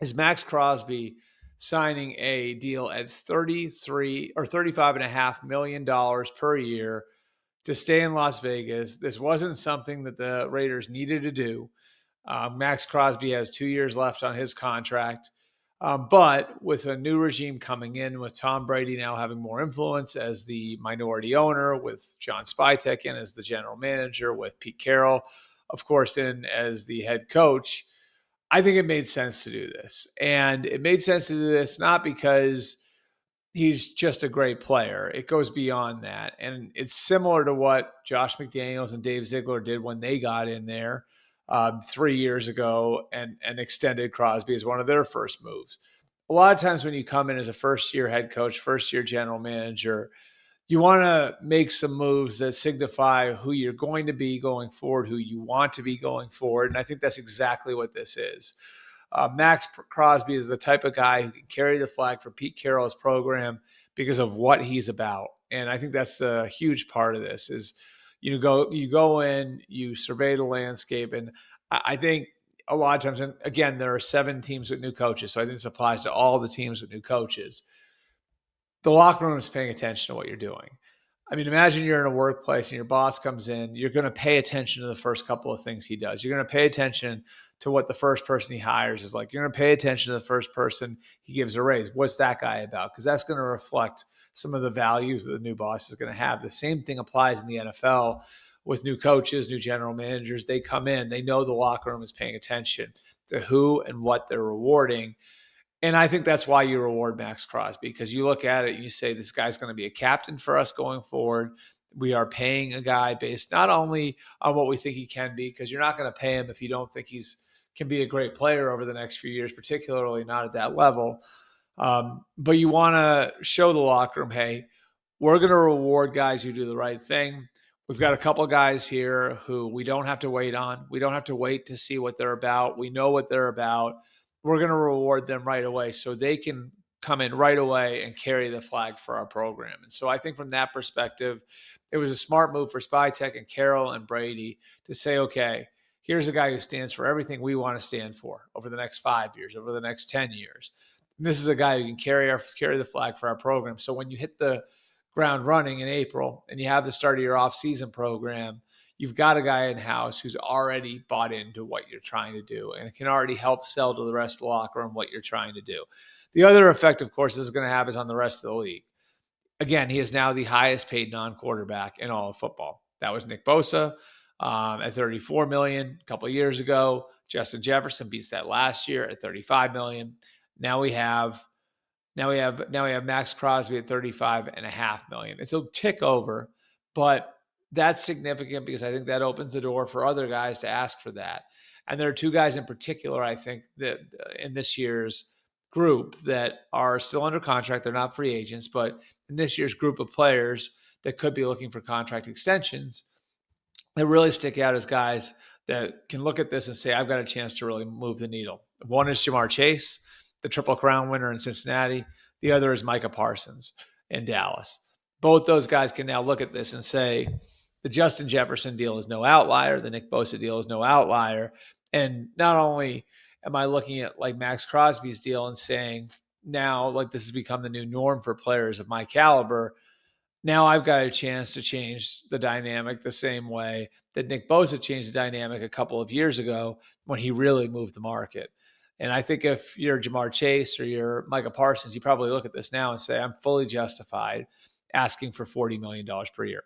is Maxx Crosby signing a deal at 33 or $35.5 million per year to stay in Las Vegas. This wasn't something that the Raiders needed to do. Maxx Crosby has 2 years left on his contract. But with a new regime coming in, with Tom Brady now having more influence as the minority owner, with John Spytek in as the general manager, with Pete Carroll, of course, in as the head coach, I think it made sense to do this. And it made sense to do this not because he's just a great player. It goes beyond that. And it's similar to what Josh McDaniels and Dave Ziegler did when they got in there 3 years ago and extended Crosby as one of their first moves. A lot of times when you come in as a first-year head coach, first-year general manager, you want to make some moves that signify who you're going to be going forward, who you want to be going forward. And I think that's exactly what this is. Maxx Crosby is the type of guy who can carry the flag for Pete Carroll's program because of what he's about. And I think that's a huge part of this is you go in, you survey the landscape. And I think a lot of times, and again, there are 7 teams with new coaches. So I think this applies to all the teams with new coaches. The locker room is paying attention to what you're doing. I mean, imagine you're in a workplace and your boss comes in. You're going to pay attention to the first couple of things he does. You're going to pay attention to what the first person he hires is like. You're going to pay attention to the first person he gives a raise. What's that guy about? Because that's going to reflect some of the values that the new boss is going to have. The same thing applies in the NFL with new coaches, new general managers. They come in. They know the locker room is paying attention to who and what they're rewarding. And I think that's why you reward Maxx Crosby, because you look at it and you say, this guy's going to be a captain for us going forward. We are paying a guy based not only on what we think he can be, because you're not going to pay him if you don't think he's can be a great player over the next few years, particularly not at that level. But you want to show the locker room, hey, we're going to reward guys who do the right thing. We've got a couple of guys here who we don't have to wait on. We don't have to wait to see what they're about. We know what they're about. We're going to reward them right away so they can come in right away and carry the flag for our program. And so I think from that perspective, it was a smart move for Spytek and Carroll and Brady to say, okay, here's a guy who stands for everything we want to stand for over the next 5 years, over the next 10 years. And this is a guy who can carry the flag for our program. So when you hit the ground running in April and you have the start of your off-season program, you've got a guy in-house who's already bought into what you're trying to do and can already help sell to the rest of the locker room what you're trying to do. The other effect, of course, this is going to have is on the rest of the league. Again, he is now the highest paid non-quarterback in all of football. That was Nick Bosa at $34 million a couple of years ago. Justin Jefferson beats that last year at $35 million. Now we have Maxx Crosby at $35.5 million. It's a tick over, but that's significant because I think that opens the door for other guys to ask for that. And there are 2 guys in particular, I think, that in this year's group that are still under contract. They're not free agents, but in this year's group of players that could be looking for contract extensions that really stick out as guys that can look at this and say, I've got a chance to really move the needle. One is Jamar Chase, the Triple Crown winner in Cincinnati. The other is Micah Parsons in Dallas. Both those guys can now look at this and say, the Justin Jefferson deal is no outlier. The Nick Bosa deal is no outlier. And not only am I looking at like Maxx Crosby's deal and saying, now like this has become the new norm for players of my caliber, now I've got a chance to change the dynamic the same way that Nick Bosa changed the dynamic a couple of years ago when he really moved the market. And I think if you're Jamar Chase or you're Micah Parsons, you probably look at this now and say, I'm fully justified asking for $40 million per year.